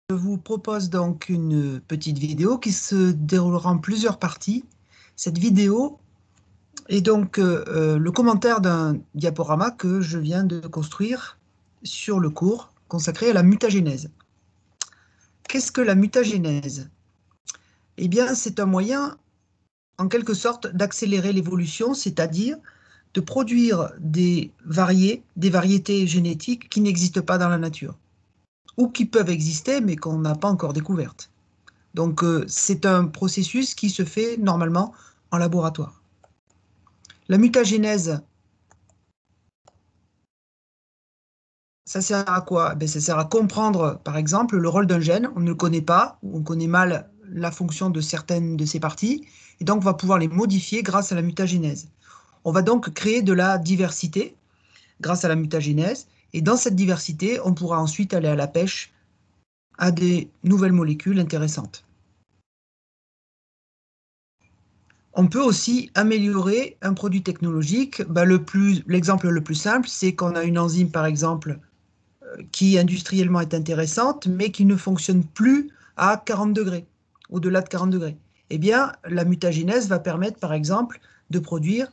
Je vous propose donc une petite vidéo qui se déroulera en plusieurs parties. Cette vidéo est donc le commentaire d'un diaporama que je viens de construire sur le cours consacré à la mutagénèse. Qu'est-ce que la mutagénèse? Eh bien, c'est un moyen, en quelque sorte, d'accélérer l'évolution, c'est-à-dire de produire des variétés génétiques qui n'existent pas dans la nature, ou qui peuvent exister, mais qu'on n'a pas encore découvertes. Donc, c'est un processus qui se fait normalement en laboratoire. La mutagénèse, ça sert à quoi? Ben, ça sert à comprendre, par exemple, le rôle d'un gène. On ne le connaît pas, ou on connaît mal la fonction de certaines de ses parties, et donc on va pouvoir les modifier grâce à la mutagénèse. On va donc créer de la diversité grâce à la mutagénèse, et dans cette diversité, on pourra ensuite aller à la pêche à des nouvelles molécules intéressantes. On peut aussi améliorer un produit technologique. L'exemple le plus simple, c'est qu'on a une enzyme, par exemple, qui industriellement est intéressante, mais qui ne fonctionne plus à 40 degrés, au-delà de 40 degrés. Eh bien, la mutagénèse va permettre, par exemple, de produire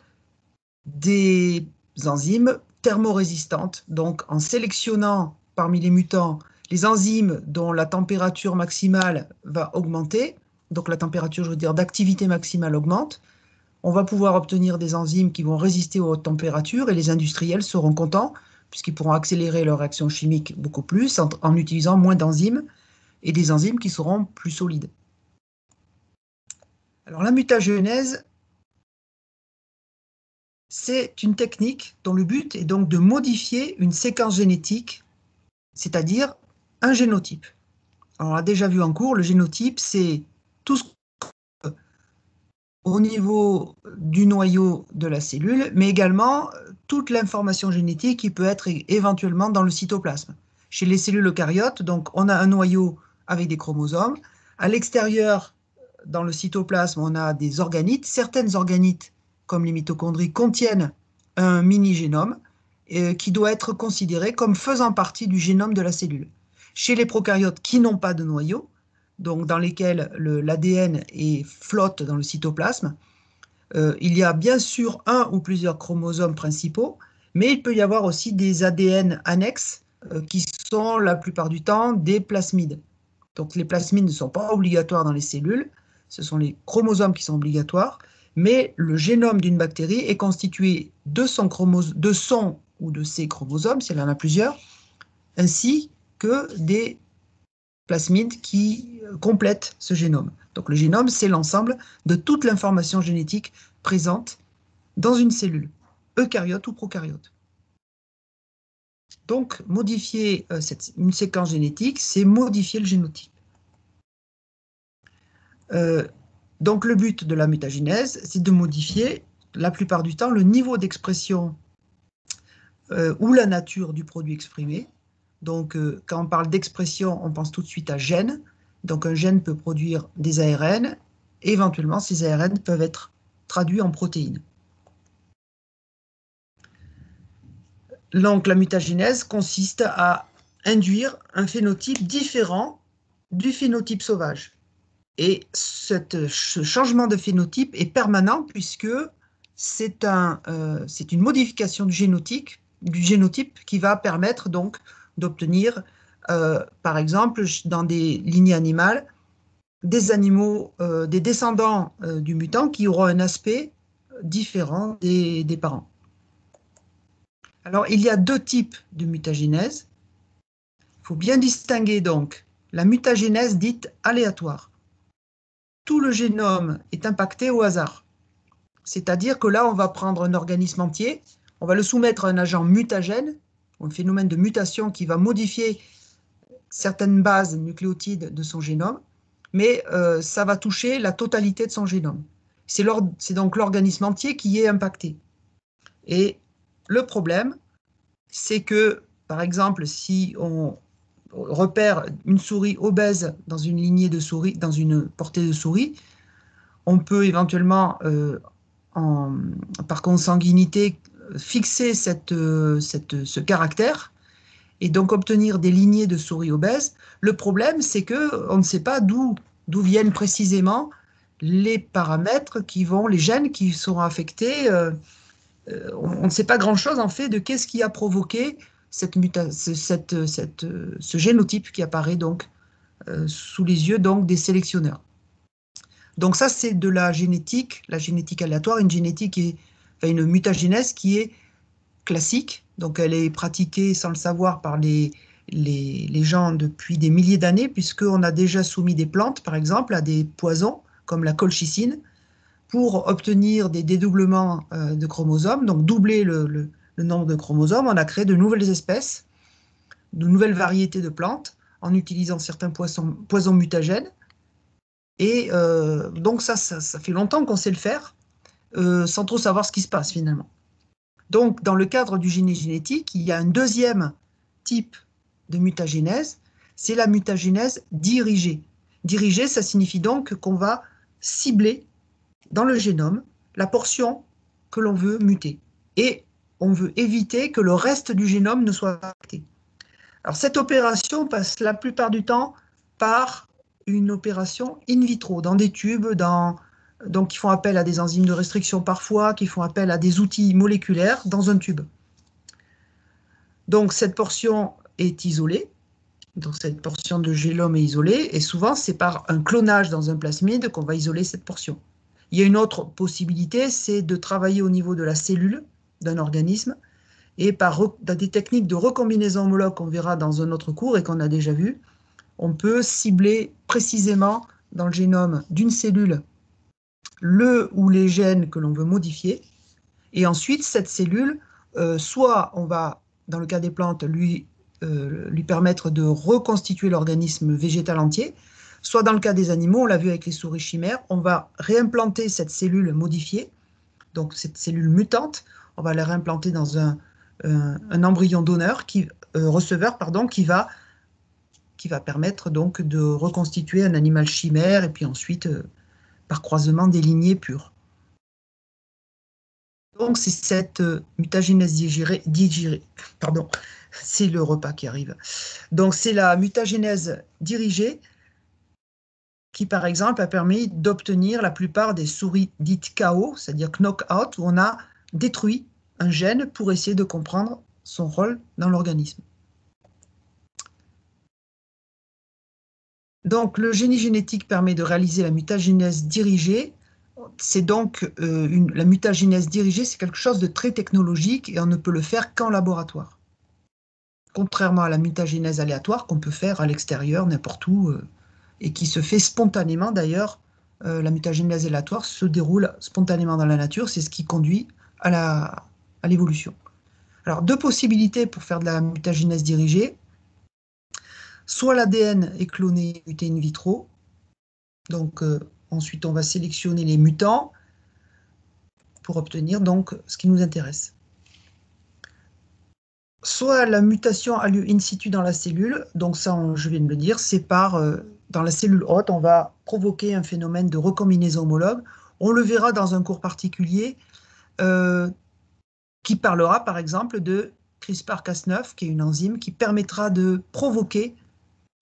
des enzymes thermorésistantes. Donc, en sélectionnant parmi les mutants les enzymes dont la température maximale va augmenter, donc la température, je veux dire, d'activité maximale augmente, on va pouvoir obtenir des enzymes qui vont résister aux hautes températures et les industriels seront contents puisqu'ils pourront accélérer leur réaction chimique beaucoup plus en utilisant moins d'enzymes et des enzymes qui seront plus solides. Alors la mutagénèse, c'est une technique dont le but est donc de modifier une séquence génétique, c'est-à-dire un génotype. Alors on l'a déjà vu en cours, le génotype, c'est tout ce au niveau du noyau de la cellule, mais également toute l'information génétique qui peut être éventuellement dans le cytoplasme. Chez les cellules eucaryotes, donc, on a un noyau avec des chromosomes. À l'extérieur, dans le cytoplasme, on a des organites. Certaines organites, comme les mitochondries, contiennent un mini-génome qui doit être considéré comme faisant partie du génome de la cellule. Chez les prokaryotes qui n'ont pas de noyau, donc dans lesquels l'ADN flotte dans le cytoplasme, il y a bien sûr un ou plusieurs chromosomes principaux, mais il peut y avoir aussi des ADN annexes qui sont la plupart du temps des plasmides. Donc les plasmides ne sont pas obligatoires dans les cellules, ce sont les chromosomes qui sont obligatoires, mais le génome d'une bactérie est constitué de son ou de ses chromosomes, si elle en a plusieurs, ainsi que des plasmides qui complètent ce génome. Donc le génome, c'est l'ensemble de toute l'information génétique présente dans une cellule, eucaryote ou prokaryote. Donc modifier une séquence génétique, c'est modifier le génotype. Donc le but de la mutagénèse, c'est de modifier la plupart du temps le niveau d'expression ou la nature du produit exprimé. Donc, quand on parle d'expression, on pense tout de suite à gène. Donc, un gène peut produire des ARN. Et éventuellement, ces ARN peuvent être traduits en protéines. Donc, la mutagénèse consiste à induire un phénotype différent du phénotype sauvage. Et ce changement de phénotype est permanent puisque c'est une modification du génotype qui va permettre donc d'obtenir, par exemple, dans des lignées animales, des animaux, des descendants du mutant qui auront un aspect différent des parents. Alors, il y a deux types de mutagénèse. Il faut bien distinguer donc la mutagénèse dite aléatoire. Tout le génome est impacté au hasard. C'est-à-dire que là, on va prendre un organisme entier, on va le soumettre à un agent mutagène, un phénomène de mutation qui va modifier certaines bases nucléotides de son génome, mais ça va toucher la totalité de son génome. C'est donc l'organisme entier qui est impacté. Et le problème, c'est que, par exemple, si on repère une souris obèse dans une lignée de souris, dans une portée de souris, on peut éventuellement, par consanguinité, fixer ce caractère et donc obtenir des lignées de souris obèses. Le problème, c'est qu'on ne sait pas d'où viennent précisément les paramètres les gènes qui sont affectés. On ne sait pas grand-chose en fait de qu'est-ce qui a provoqué ce génotype qui apparaît donc sous les yeux donc, des sélectionneurs. Donc ça, c'est de la génétique aléatoire, une mutagénèse qui est classique. Donc elle est pratiquée sans le savoir par les gens depuis des milliers d'années, puisqu'on a déjà soumis des plantes, par exemple, à des poisons, comme la colchicine, pour obtenir des dédoublements de chromosomes, donc doubler le nombre de chromosomes. On a créé de nouvelles espèces, de nouvelles variétés de plantes, en utilisant certains poisons mutagènes. Et donc ça fait longtemps qu'on sait le faire, sans trop savoir ce qui se passe finalement. Donc dans le cadre du génie génétique, il y a un deuxième type de mutagénèse, c'est la mutagénèse dirigée. Dirigée, ça signifie donc qu'on va cibler dans le génome la portion que l'on veut muter. Et on veut éviter que le reste du génome ne soit affecté. Alors cette opération passe la plupart du temps par une opération in vitro, dans des tubes, donc qui font appel à des enzymes de restriction parfois, qui font appel à des outils moléculaires dans un tube. Donc cette portion est isolée, donc cette portion de gélome est isolée, et souvent c'est par un clonage dans un plasmide qu'on va isoler cette portion. Il y a une autre possibilité, c'est de travailler au niveau de la cellule d'un organisme, et par des techniques de recombinaison homologue qu'on verra dans un autre cours et qu'on a déjà vu, on peut cibler précisément dans le génome d'une cellule le ou les gènes que l'on veut modifier. Et ensuite, cette cellule, soit on va, dans le cas des plantes, lui permettre de reconstituer l'organisme végétal entier, soit dans le cas des animaux, on l'a vu avec les souris chimères, on va réimplanter cette cellule modifiée, donc cette cellule mutante, on va la réimplanter dans un embryon donneur, receveur, qui va permettre donc de reconstituer un animal chimère et puis ensuite, par croisement, des lignées pures. Donc c'est cette mutagénèse pardon, c'est le repas qui arrive. Donc c'est la mutagénèse dirigée qui, par exemple, a permis d'obtenir la plupart des souris dites KO, c'est-à-dire knock-out, où on a détruit un gène pour essayer de comprendre son rôle dans l'organisme. Donc, le génie génétique permet de réaliser la mutagénèse dirigée. C'est donc la mutagénèse dirigée, c'est quelque chose de très technologique et on ne peut le faire qu'en laboratoire. Contrairement à la mutagénèse aléatoire qu'on peut faire à l'extérieur, n'importe où, et qui se fait spontanément d'ailleurs. La mutagénèse aléatoire se déroule spontanément dans la nature, c'est ce qui conduit à l'évolution. Alors, deux possibilités pour faire de la mutagénèse dirigée. Soit l'ADN est cloné, muté in vitro, donc ensuite on va sélectionner les mutants pour obtenir donc ce qui nous intéresse. Soit la mutation a lieu in situ dans la cellule, donc ça je viens de le dire, c'est dans la cellule hôte, on va provoquer un phénomène de recombinaison homologue. On le verra dans un cours particulier qui parlera par exemple de CRISPR-Cas9, qui est une enzyme qui permettra de provoquer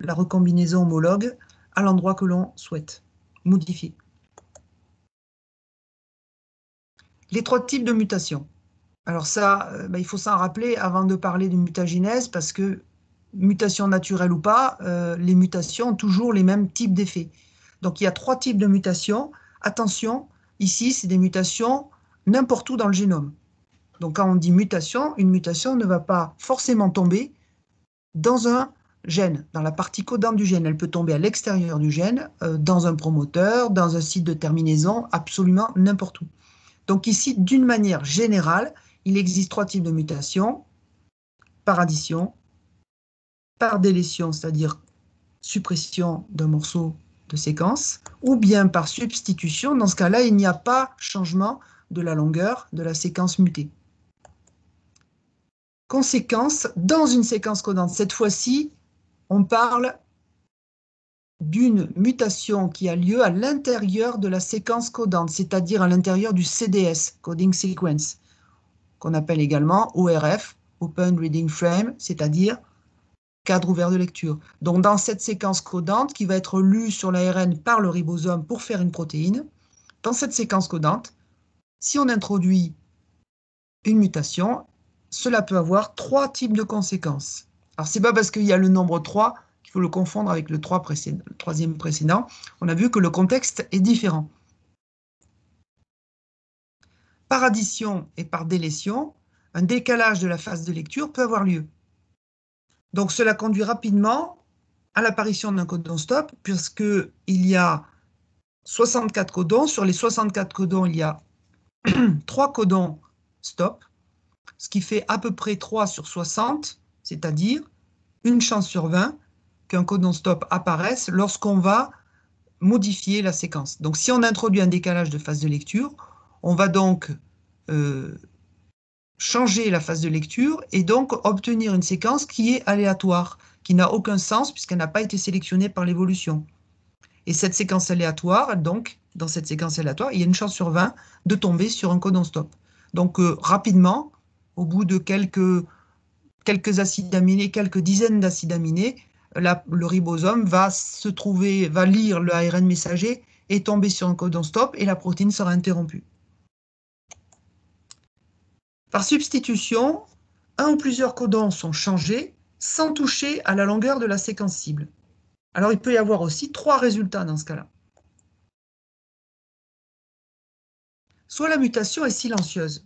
la recombinaison homologue à l'endroit que l'on souhaite modifier. Les trois types de mutations. Alors ça, il faut s'en rappeler avant de parler de mutagénèse, parce que mutation naturelle ou pas, les mutations ont toujours les mêmes types d'effets. Donc il y a trois types de mutations. Attention, ici, c'est des mutations n'importe où dans le génome. Donc quand on dit mutation, une mutation ne va pas forcément tomber dans un gène, dans la partie codante du gène. Elle peut tomber à l'extérieur du gène, dans un promoteur, dans un site de terminaison, absolument n'importe où. Donc ici, d'une manière générale, il existe trois types de mutations: par addition, par délétion, c'est-à-dire suppression d'un morceau de séquence, ou bien par substitution. Dans ce cas-là, il n'y a pas changement de la longueur de la séquence mutée. Conséquence, dans une séquence codante, cette fois-ci, on parle d'une mutation qui a lieu à l'intérieur de la séquence codante, c'est-à-dire à l'intérieur du CDS, Coding Sequence, qu'on appelle également ORF, Open Reading Frame, c'est-à-dire cadre ouvert de lecture. Donc, dans cette séquence codante qui va être lue sur l'ARN par le ribosome pour faire une protéine, dans cette séquence codante, si on introduit une mutation, cela peut avoir 3 types de conséquences. Alors, ce n'est pas parce qu'il y a le nombre 3 qu'il faut le confondre avec le 3e précédent. On a vu que le contexte est différent. Par addition et par délétion, un décalage de la phase de lecture peut avoir lieu. Donc, cela conduit rapidement à l'apparition d'un codon stop, puisqu'il y a 64 codons. Sur les 64 codons, il y a 3 codons stop, ce qui fait à peu près 3 sur 60, c'est-à-dire une chance sur 20 qu'un codon stop apparaisse lorsqu'on va modifier la séquence. Donc, si on introduit un décalage de phase de lecture, on va donc changer la phase de lecture et donc obtenir une séquence qui est aléatoire, qui n'a aucun sens puisqu'elle n'a pas été sélectionnée par l'évolution. Et cette séquence aléatoire, donc, dans cette séquence aléatoire, il y a une chance sur 20 de tomber sur un codon stop. Donc, rapidement, au bout de quelques acides aminés, quelques dizaines d'acides aminés, le ribosome va lire le ARN messager et tomber sur un codon stop et la protéine sera interrompue. Par substitution, un ou plusieurs codons sont changés sans toucher à la longueur de la séquence cible. Alors, il peut y avoir aussi 3 résultats dans ce cas-là. Soit la mutation est silencieuse,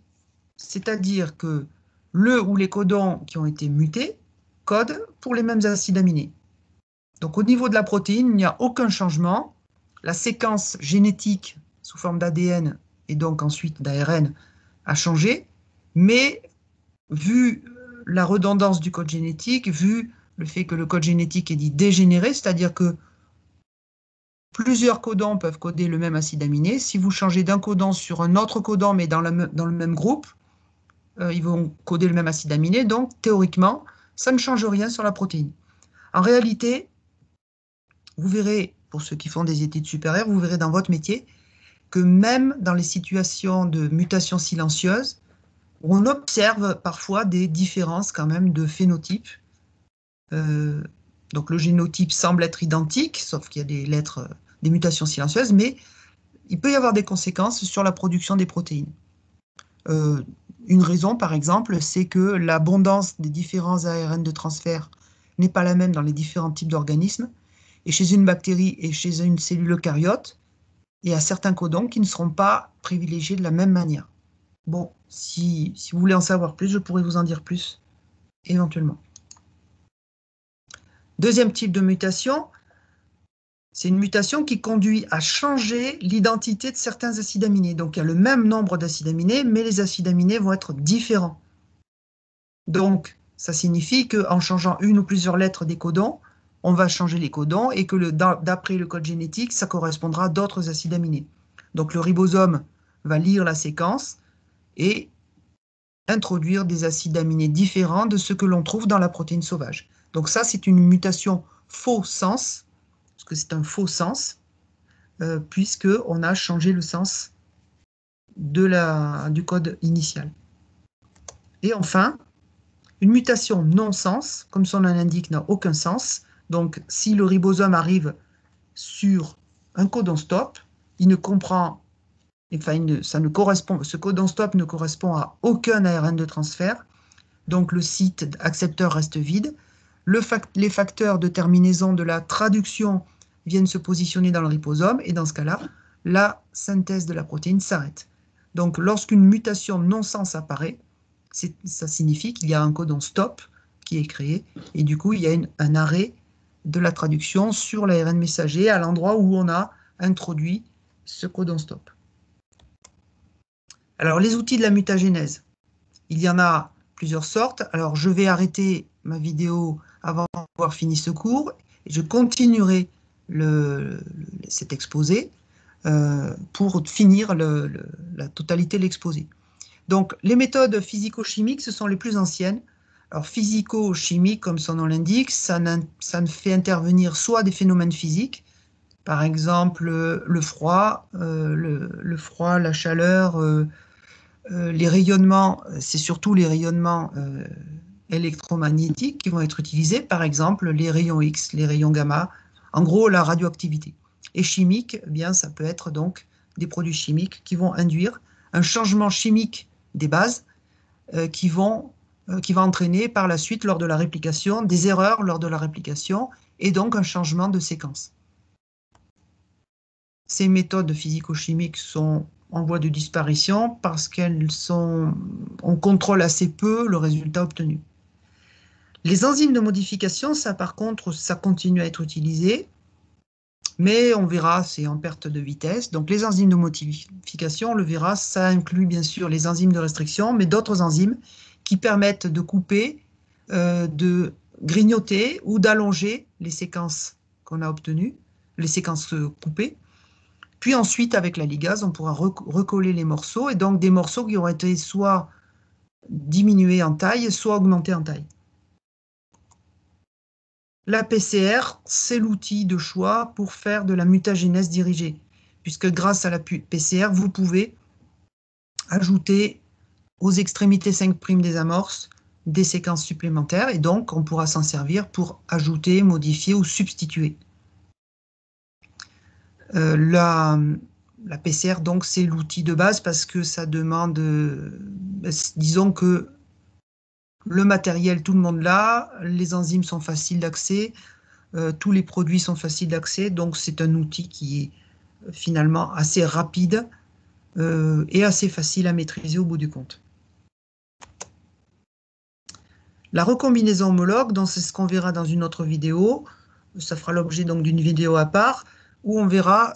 c'est-à-dire que le ou les codons qui ont été mutés codent pour les mêmes acides aminés. Donc, au niveau de la protéine, il n'y a aucun changement. La séquence génétique sous forme d'ADN et donc ensuite d'ARN a changé, mais vu la redondance du code génétique, vu le fait que le code génétique est dit dégénéré, c'est-à-dire que plusieurs codons peuvent coder le même acide aminé. Si vous changez d'un codon sur un autre codon, mais dans le même groupe, ils vont coder le même acide aminé. Donc, théoriquement, ça ne change rien sur la protéine. En réalité, vous verrez, pour ceux qui font des études supérieures, vous verrez dans votre métier que même dans les situations de mutation silencieuse, on observe parfois des différences quand même de phénotype. Donc le génotype semble être identique, sauf qu'il y a des lettres, des mutations silencieuses, mais il peut y avoir des conséquences sur la production des protéines. Une raison, par exemple, c'est que l'abondance des différents ARN de transfert n'est pas la même dans les différents types d'organismes. Et chez une bactérie et chez une cellule eucaryote, il y a certains codons qui ne seront pas privilégiés de la même manière. Bon, si vous voulez en savoir plus, je pourrais vous en dire plus, éventuellement. Deuxième type de mutation, c'est une mutation qui conduit à changer l'identité de certains acides aminés. Donc, il y a le même nombre d'acides aminés, mais les acides aminés vont être différents. Donc, ça signifie qu'en changeant une ou plusieurs lettres des codons, on va changer les codons et que d'après le code génétique, ça correspondra à d'autres acides aminés. Donc, le ribosome va lire la séquence et introduire des acides aminés différents de ceux que l'on trouve dans la protéine sauvage. Donc ça, c'est une mutation faux sens, parce que c'est un faux sens, puisqu'on a changé le sens du code initial. Et enfin, une mutation non-sens, comme son nom l'indique, n'a aucun sens. Donc, si le ribosome arrive sur un codon stop, il ne comprend, enfin, ce codon stop ne correspond à aucun ARN de transfert. Donc, le site accepteur reste vide. Les facteurs de terminaison de la traduction viennent se positionner dans le ribosome et dans ce cas-là, la synthèse de la protéine s'arrête. Donc, lorsqu'une mutation non-sens apparaît, ça signifie qu'il y a un codon stop qui est créé et du coup, il y a un arrêt de la traduction sur l'ARN messager à l'endroit où on a introduit ce codon stop. Alors, les outils de la mutagénèse. Il y en a plusieurs sortes. Alors, je vais arrêter ma vidéo avant d'avoir fini ce cours et je continuerai cet exposé pour finir la totalité de l'exposé. Donc, les méthodes physico-chimiques, ce sont les plus anciennes. Alors, physico-chimique, comme son nom l'indique, ça ne fait intervenir soit des phénomènes physiques, par exemple le froid, la chaleur, les rayonnements, c'est surtout les rayonnements électromagnétiques qui vont être utilisés, par exemple les rayons X, les rayons gamma, en gros la radioactivité. Et chimique, eh bien, ça peut être donc des produits chimiques qui vont induire un changement chimique des bases qui va entraîner par la suite, lors de la réplication, des erreurs lors de la réplication et donc un changement de séquence. Ces méthodes physico-chimiques sont en voie de disparition parce on contrôle assez peu le résultat obtenu. Les enzymes de modification, ça par contre, ça continue à être utilisé, mais on verra, c'est en perte de vitesse. Donc les enzymes de modification, on le verra, ça inclut bien sûr les enzymes de restriction, mais d'autres enzymes qui permettent de couper, de grignoter ou d'allonger les séquences qu'on a obtenues, les séquences coupées. Puis ensuite, avec la ligase, on pourra recoller les morceaux, et donc des morceaux qui auront été soit diminués en taille, soit augmentés en taille. La PCR, c'est l'outil de choix pour faire de la mutagénèse dirigée, puisque grâce à la PCR, vous pouvez ajouter aux extrémités 5' des amorces des séquences supplémentaires, et donc on pourra s'en servir pour ajouter, modifier ou substituer. La PCR, donc, c'est l'outil de base parce que ça demande, disons que le matériel, tout le monde l'a, les enzymes sont faciles d'accès, tous les produits sont faciles d'accès, donc c'est un outil qui est finalement assez rapide et assez facile à maîtriser au bout du compte. La recombinaison homologue, c'est ce qu'on verra dans une autre vidéo, ça fera l'objet donc d'une vidéo à part, où on verra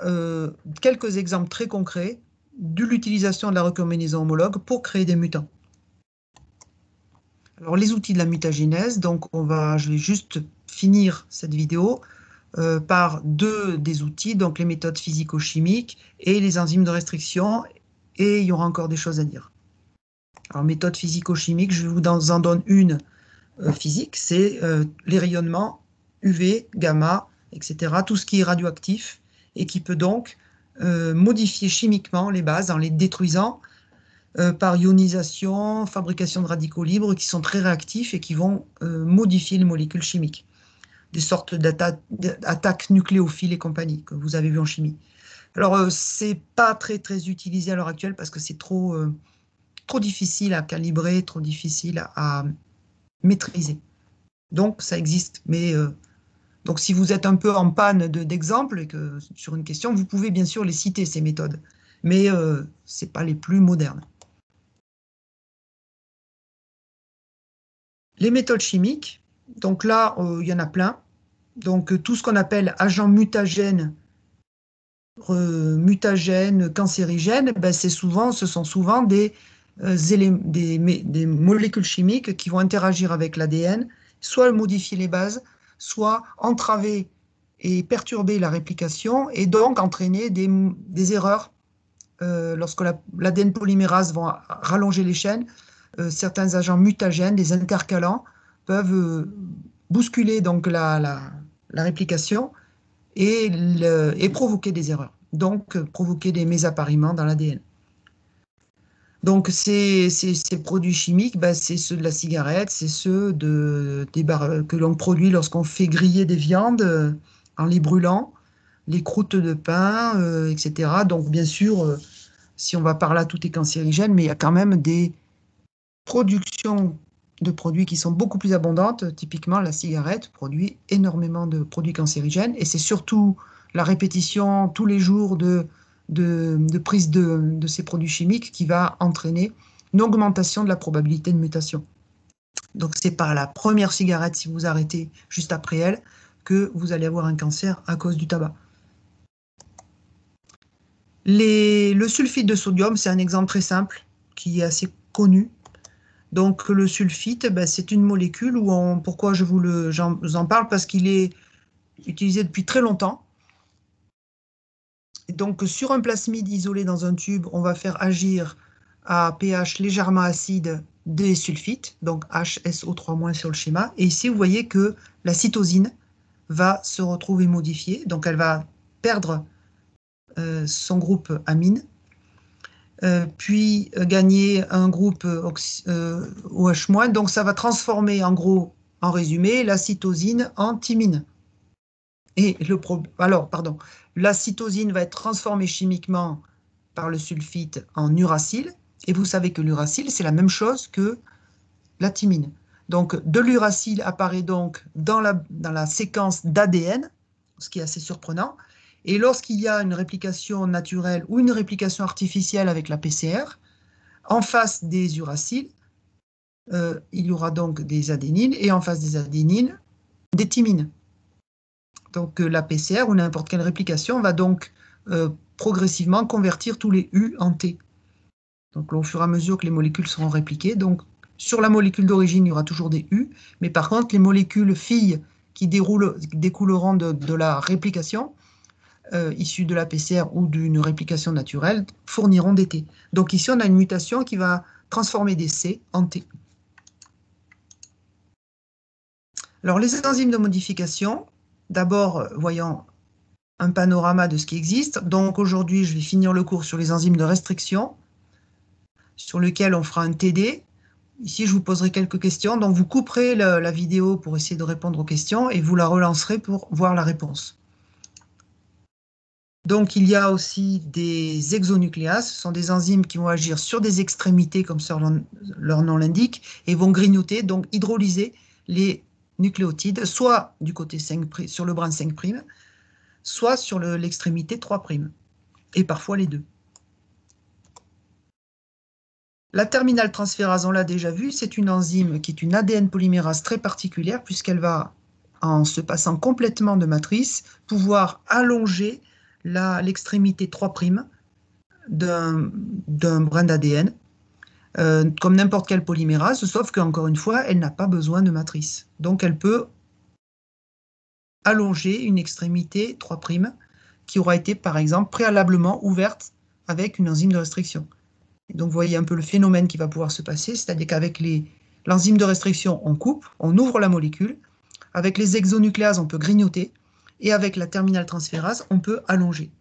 quelques exemples très concrets de l'utilisation de la recombinaison homologue pour créer des mutants. Alors les outils de la mutagénèse, donc je vais juste finir cette vidéo par deux des outils, donc les méthodes physico-chimiques et les enzymes de restriction, et il y aura encore des choses à dire. Alors méthode physico-chimique, je vous en donne une physique, c'est les rayonnements UV, gamma, etc., tout ce qui est radioactif et qui peut donc modifier chimiquement les bases en les détruisant par ionisation, fabrication de radicaux libres qui sont très réactifs et qui vont modifier les molécules chimiques. Des sortes d'attaques nucléophiles et compagnie que vous avez vu en chimie. Alors, c'est pas très utilisé à l'heure actuelle parce que c'est trop difficile à calibrer, trop difficile à maîtriser. Donc, ça existe. Mais donc, si vous êtes un peu en panne d'exemples sur une question, vous pouvez bien sûr les citer, ces méthodes. Mais ce n'est pas les plus modernes. Les méthodes chimiques, donc là, il y en a plein. Donc, tout ce qu'on appelle agents mutagènes, cancérigènes, ben, ce sont souvent des molécules chimiques qui vont interagir avec l'ADN, soit modifier les bases, soit entraver et perturber la réplication, et donc entraîner des erreurs. Lorsque l'ADN polymérase va rallonger les chaînes, certains agents mutagènes, des intercalants, peuvent bousculer donc la réplication et provoquer des erreurs, donc provoquer des mésappariements dans l'ADN. Donc ces produits chimiques, ben, c'est ceux de la cigarette, c'est ceux que l'on produit lorsqu'on fait griller des viandes en les brûlant, les croûtes de pain, etc. Donc bien sûr, si on va par là, tout est cancérigène, mais il y a quand même des productions de produits qui sont beaucoup plus abondantes. Typiquement, la cigarette produit énormément de produits cancérigènes, et c'est surtout la répétition tous les jours de prise de ces produits chimiques qui va entraîner une augmentation de la probabilité de mutation. Donc c'est par la première cigarette, si vous arrêtez juste après elle, que vous allez avoir un cancer à cause du tabac. Le sulfite de sodium, c'est un exemple très simple qui est assez connu. Donc le sulfite, ben, c'est une molécule pourquoi j'en parle, parce qu'il est utilisé depuis très longtemps. Et donc sur un plasmide isolé dans un tube, on va faire agir à pH légèrement acide des sulfites, donc HSO3- sur le schéma. Et ici, vous voyez que la cytosine va se retrouver modifiée, donc elle va perdre son groupe amine. puis gagner un groupe OH-, donc ça va transformer en gros, en résumé, la cytosine en thymine. Et la cytosine va être transformée chimiquement par le sulfite en uracile, et vous savez que l'uracile, c'est la même chose que la thymine. Donc, de l'uracile apparaît donc dans la séquence d'ADN, ce qui est assez surprenant, et lorsqu'il y a une réplication naturelle ou une réplication artificielle avec la PCR, en face des uraciles, il y aura donc des adénines, et en face des adénines, des thymines. Donc la PCR ou n'importe quelle réplication va donc progressivement convertir tous les U en T. Donc au fur et à mesure que les molécules seront répliquées, donc sur la molécule d'origine, il y aura toujours des U, mais par contre, les molécules filles qui découleront de la réplication, issues de la PCR ou d'une réplication naturelle, fourniront des T. Donc ici, on a une mutation qui va transformer des C en T. Alors les enzymes de modification, d'abord, voyons un panorama de ce qui existe. Donc aujourd'hui, je vais finir le cours sur les enzymes de restriction, sur lequel on fera un TD. Ici, je vous poserai quelques questions. Donc vous couperez la vidéo pour essayer de répondre aux questions et vous la relancerez pour voir la réponse. Donc il y a aussi des exonucléases. Ce sont des enzymes qui vont agir sur des extrémités, comme leur nom l'indique, et vont grignoter, donc hydrolyser les nucléotides, soit du côté 5', sur le brin 5', soit sur l'extrémité 3', et parfois les deux. La terminale transférase, on l'a déjà vu, c'est une enzyme qui est une ADN polymérase très particulière, puisqu'elle va, en se passant complètement de matrice, pouvoir allonger l'extrémité 3' d'un brin d'ADN, comme n'importe quelle polymérase, sauf qu'encore une fois, elle n'a pas besoin de matrice. Donc elle peut allonger une extrémité 3' qui aura été, par exemple, préalablement ouverte avec une enzyme de restriction. Et donc, vous voyez un peu le phénomène qui va pouvoir se passer, c'est-à-dire qu'avec l'enzyme de restriction, on coupe, on ouvre la molécule. Avec les exonucléases, on peut grignoter. Et avec la terminale transférase, on peut allonger.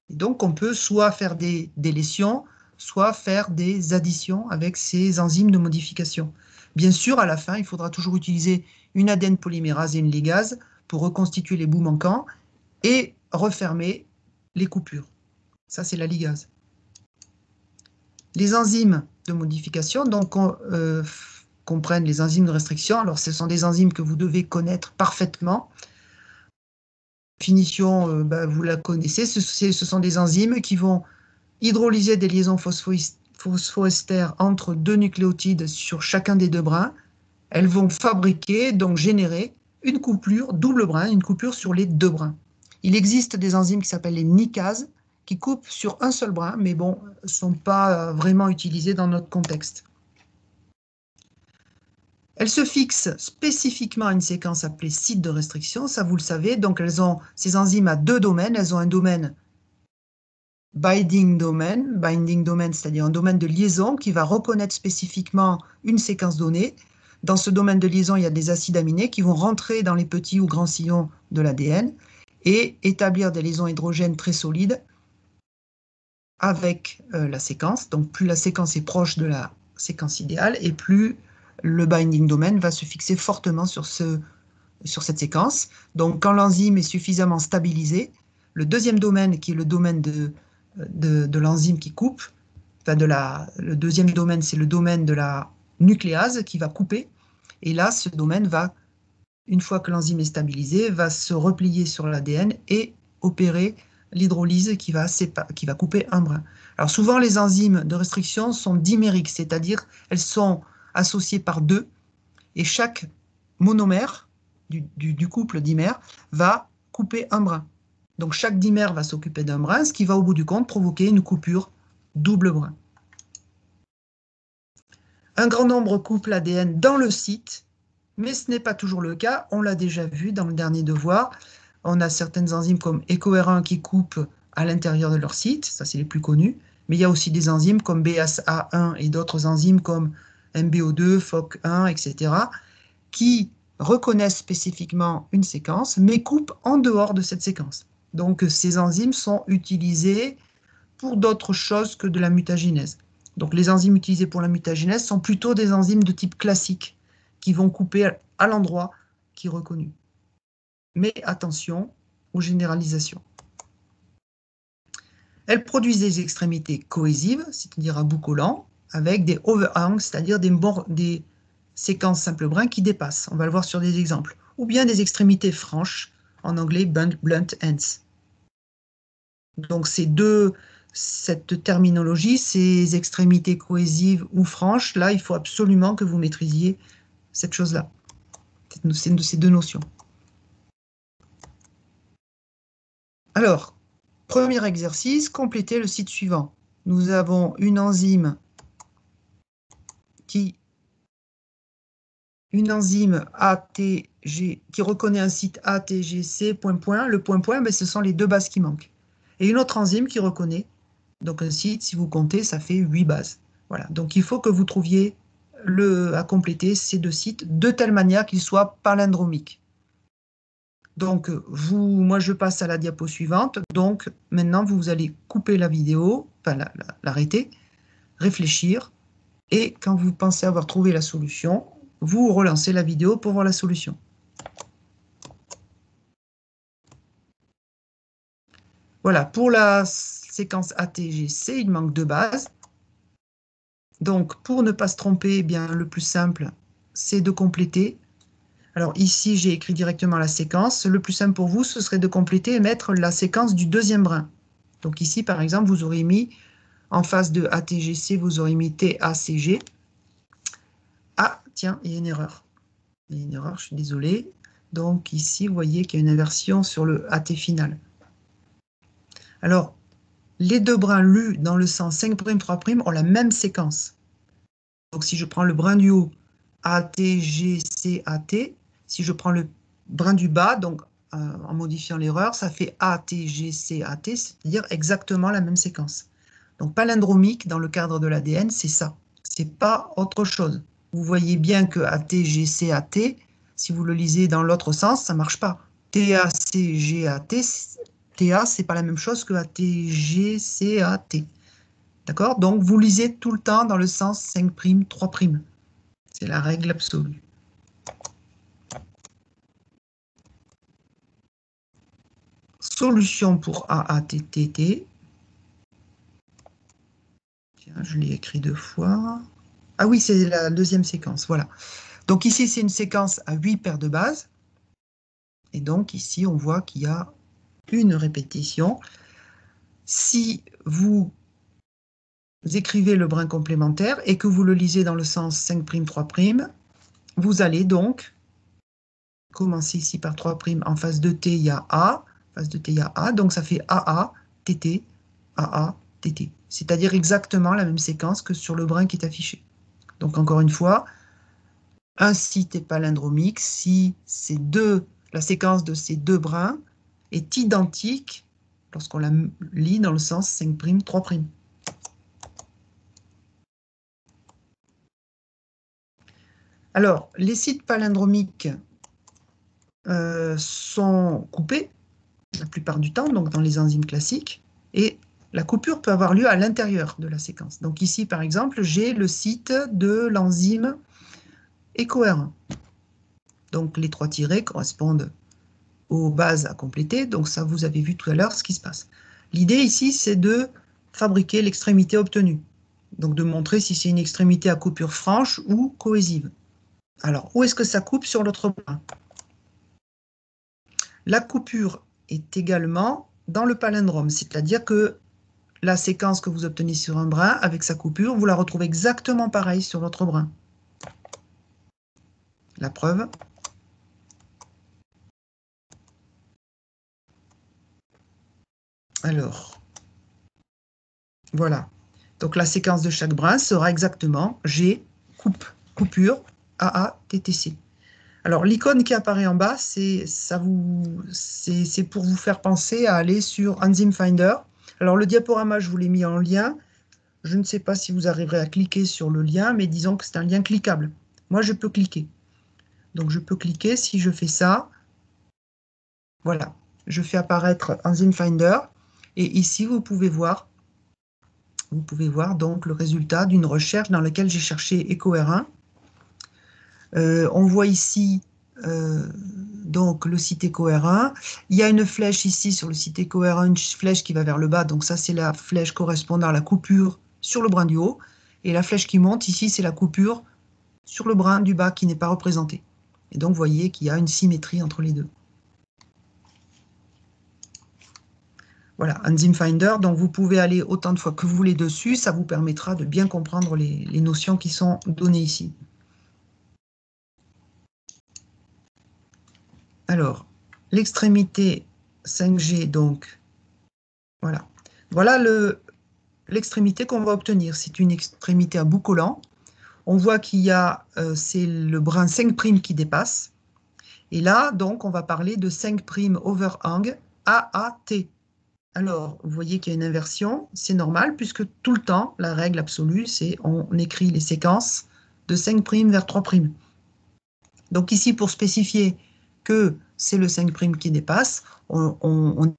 Et donc, on peut soit faire des délétions, soit faire des additions avec ces enzymes de modification. Bien sûr, à la fin, il faudra toujours utiliser une ADN polymérase et une ligase pour reconstituer les bouts manquants et refermer les coupures. Ça, c'est la ligase. Les enzymes de modification donc, comprennent les enzymes de restriction. Alors, ce sont des enzymes que vous devez connaître parfaitement. La définition, vous la connaissez. Ce sont des enzymes qui vont hydrolyser des liaisons phosphoesters entre deux nucléotides sur chacun des deux brins. Elles vont fabriquer, donc générer, une coupure double brin, une coupure sur les deux brins. Il existe des enzymes qui s'appellent les nicases, qui coupent sur un seul brin, mais bon, ne sont pas vraiment utilisées dans notre contexte. Elles se fixent spécifiquement à une séquence appelée site de restriction, ça vous le savez, donc ces enzymes à deux domaines. Elles ont un domaine binding domain, c'est-à-dire un domaine de liaison qui va reconnaître spécifiquement une séquence donnée. Dans ce domaine de liaison, il y a des acides aminés qui vont rentrer dans les petits ou grands sillons de l'ADN et établir des liaisons hydrogènes très solides avec la séquence. Donc plus la séquence est proche de la séquence idéale et plus le binding domain va se fixer fortement sur cette séquence. Donc quand l'enzyme est suffisamment stabilisée, le deuxième domaine, qui est le domaine de l'enzyme qui coupe, le deuxième domaine, c'est le domaine de la nucléase qui va couper. Et là, ce domaine va, une fois que l'enzyme est stabilisée, va se replier sur l'ADN et opérer l'hydrolyse qui va couper un brin. Alors souvent, les enzymes de restriction sont dimériques, c'est-à-dire elles sont associées par deux, et chaque monomère du couple dimère va couper un brin. Donc chaque dimère va s'occuper d'un brin, ce qui va au bout du compte provoquer une coupure double brin. Un grand nombre coupe l'ADN dans le site, mais ce n'est pas toujours le cas. On l'a déjà vu dans le dernier devoir. On a certaines enzymes comme EcoR1 qui coupent à l'intérieur de leur site, ça c'est les plus connus, mais il y a aussi des enzymes comme BSA1 et d'autres enzymes comme MBO2, FOC1, etc., qui reconnaissent spécifiquement une séquence, mais coupent en dehors de cette séquence. Donc ces enzymes sont utilisées pour d'autres choses que de la mutagénèse. Donc les enzymes utilisées pour la mutagénèse sont plutôt des enzymes de type classique qui vont couper à l'endroit qui est reconnu. Mais attention aux généralisations. Elles produisent des extrémités cohésives, c'est-à-dire à bout collant, avec des overhangs, c'est-à-dire des séquences simples brins qui dépassent. On va le voir sur des exemples. Ou bien des extrémités franches, en anglais blunt ends. Donc cette terminologie, ces extrémités cohésives ou franches, là, il faut absolument que vous maîtrisiez cette chose-là, ces deux notions. Alors, premier exercice, complétez le site suivant. Nous avons une enzyme ATG qui reconnaît un site ATGC, point, point. Le point, point, ben, ce sont les deux bases qui manquent. Et une autre enzyme qui reconnaît, donc un site, si vous comptez, ça fait 8 bases. Voilà, donc il faut que vous trouviez à compléter ces deux sites de telle manière qu'ils soient palindromiques. Donc, moi, je passe à la diapo suivante. Donc, maintenant, vous allez couper la vidéo, enfin, l'arrêter, réfléchir, et quand vous pensez avoir trouvé la solution, vous relancez la vidéo pour voir la solution. Voilà, pour la séquence ATGC, il manque 2 bases. Donc, pour ne pas se tromper, eh bien, le plus simple, c'est de compléter. Alors ici, j'ai écrit directement la séquence. Le plus simple pour vous, ce serait de compléter et mettre la séquence du deuxième brin. Donc ici, par exemple, vous aurez mis, en face de ATGC, vous aurez mis TACG. Ah, tiens, il y a une erreur. Il y a une erreur, je suis désolé. Donc ici, vous voyez qu'il y a une inversion sur le AT final. Alors, les deux brins lus dans le sens 5', 3' ont la même séquence. Donc si je prends le brin du haut, ATGCAT, si je prends le brin du bas, donc en modifiant l'erreur, ça fait ATGCAT, c'est-à-dire exactement la même séquence. Donc palindromique, dans le cadre de l'ADN, c'est ça. C'est pas autre chose. Vous voyez bien que ATGCAT, si vous le lisez dans l'autre sens, ça ne marche pas. TACGAT, TA, c'est pas la même chose que ATGCAT. D'accord? Donc, vous lisez tout le temps dans le sens 5', 3'. C'est la règle absolue. Solution pour AATTT. Tiens, je l'ai écrit 2 fois. Ah oui, c'est la deuxième séquence, voilà. Donc ici, c'est une séquence à 8 paires de bases. Et donc ici, on voit qu'il y a une répétition. Si vous écrivez le brin complémentaire et que vous le lisez dans le sens 5', 3', vous allez donc commencer ici par 3'. En face de T, il y a A. En face de T, il y a A. Donc ça fait AA, TT, AA, TT. C'est-à-dire exactement la même séquence que sur le brin qui est affiché. Donc encore une fois, un site est palindromique si la séquence de ces deux brins est identique lorsqu'on la lit dans le sens 5', 3'. Alors, les sites palindromiques sont coupés la plupart du temps, donc dans les enzymes classiques, et la coupure peut avoir lieu à l'intérieur de la séquence. Donc ici, par exemple, j'ai le site de l'enzyme EcoR1. Donc les 3 tirets correspondent aux bases à compléter, donc ça, vous avez vu tout à l'heure ce qui se passe. L'idée ici, c'est de fabriquer l'extrémité obtenue, donc de montrer si c'est une extrémité à coupure franche ou cohésive. Alors, où est-ce que ça coupe sur l'autre brin? La coupure est également dans le palindrome, c'est-à-dire que la séquence que vous obtenez sur un brin, avec sa coupure, vous la retrouvez exactement pareil sur l'autre brin. La preuve. Alors, voilà. Donc la séquence de chaque brin sera exactement G, coupure, AA, TTC. Alors l'icône qui apparaît en bas, c'est pour vous faire penser à aller sur Enzyme Finder. Alors le diaporama, je vous l'ai mis en lien. Je ne sais pas si vous arriverez à cliquer sur le lien, mais disons que c'est un lien cliquable. Moi, je peux cliquer. Donc je peux cliquer, si je fais ça, voilà, je fais apparaître Enzyme Finder, et ici, vous pouvez voir Vous pouvez voir donc le résultat d'une recherche dans laquelle j'ai cherché EcoR1. On voit ici donc le site EcoR1. Il y a une flèche ici sur le site EcoR1, une flèche qui va vers le bas. Donc ça, c'est la flèche correspondant à la coupure sur le brin du haut. Et la flèche qui monte ici, c'est la coupure sur le brin du bas qui n'est pas représenté. Et donc, vous voyez qu'il y a une symétrie entre les deux. Voilà, Enzyme Finder, donc vous pouvez aller autant de fois que vous voulez dessus, ça vous permettra de bien comprendre les notions qui sont données ici. Alors, l'extrémité 5G, donc, voilà. Voilà l'extrémité qu'on va obtenir. C'est une extrémité à bout collant. On voit qu'il y a, c'est le brin 5' qui dépasse. Et là, donc, on va parler de 5' overhang AAT. Alors, vous voyez qu'il y a une inversion, c'est normal, puisque tout le temps, la règle absolue, c'est on écrit les séquences de 5' vers 3'. Donc ici, pour spécifier que c'est le 5' qui dépasse, on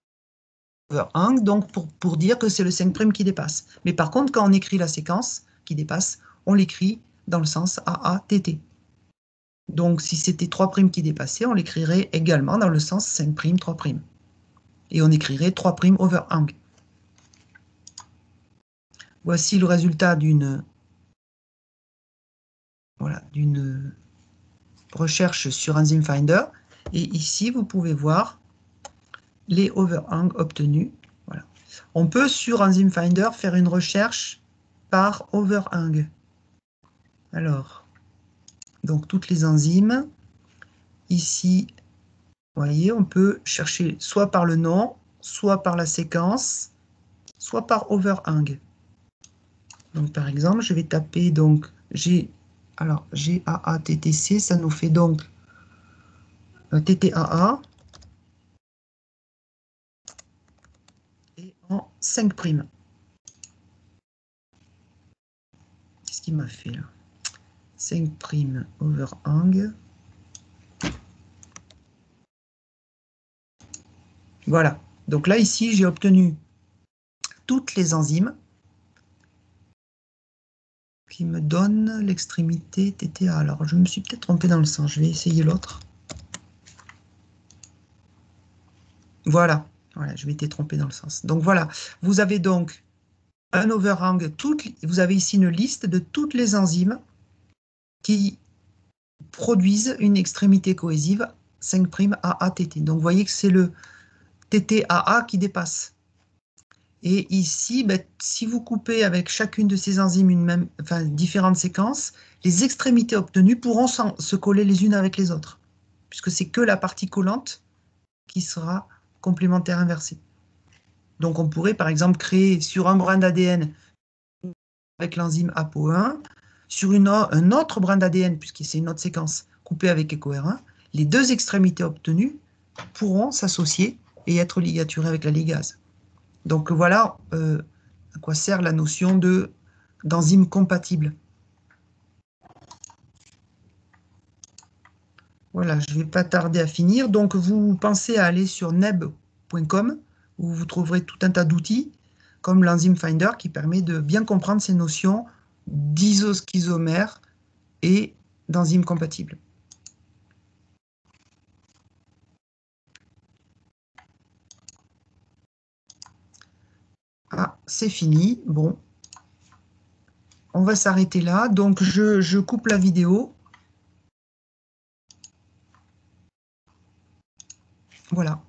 overhang, donc pour dire que c'est le 5' qui dépasse. Mais par contre, quand on écrit la séquence qui dépasse, on l'écrit dans le sens AATT. Donc si c'était 3' qui dépassait, on l'écrirait également dans le sens 5', 3'. Et on écrirait 3' overhang. Voici le résultat d'une recherche sur Enzyme Finder. Et ici, vous pouvez voir les overhangs obtenus. Voilà. On peut, sur Enzyme Finder, faire une recherche par overhang. Alors, donc toutes les enzymes. Ici, vous voyez, on peut chercher soit par le nom, soit par la séquence, soit par overhang. Donc, par exemple, je vais taper donc GAATTC, ça nous fait donc TTAA et en 5'. Qu'est-ce qu'il m'a fait là? 5' overhang. Voilà. Donc là, ici, j'ai obtenu toutes les enzymes qui me donnent l'extrémité TTA. Alors, je me suis peut-être trompé dans le sens. Je vais essayer l'autre. Voilà. Voilà, je m'étais trompé dans le sens. Donc voilà, vous avez donc un overhang. Vous avez ici une liste de toutes les enzymes qui produisent une extrémité cohésive 5' AATT. Donc vous voyez que c'est le TTAA qui dépasse. Et ici, ben, si vous coupez avec chacune de ces enzymes différentes séquences, les extrémités obtenues pourront se coller les unes avec les autres, puisque c'est que la partie collante qui sera complémentaire inversée. Donc on pourrait par exemple créer sur un brin d'ADN avec l'enzyme APO1, sur un autre brin d'ADN, puisque c'est une autre séquence coupée avec EcoR1, les deux extrémités obtenues pourront s'associer et être ligaturées avec la ligase. Donc voilà à quoi sert la notion d'enzyme compatible. Voilà, je ne vais pas tarder à finir. Donc vous pensez à aller sur neb.com où vous trouverez tout un tas d'outils comme l'Enzyme Finder qui permet de bien comprendre ces notions d'isoschisomère et d'enzymes compatibles. Ah, c'est fini. Bon, on va s'arrêter là. Donc, je coupe la vidéo. Voilà.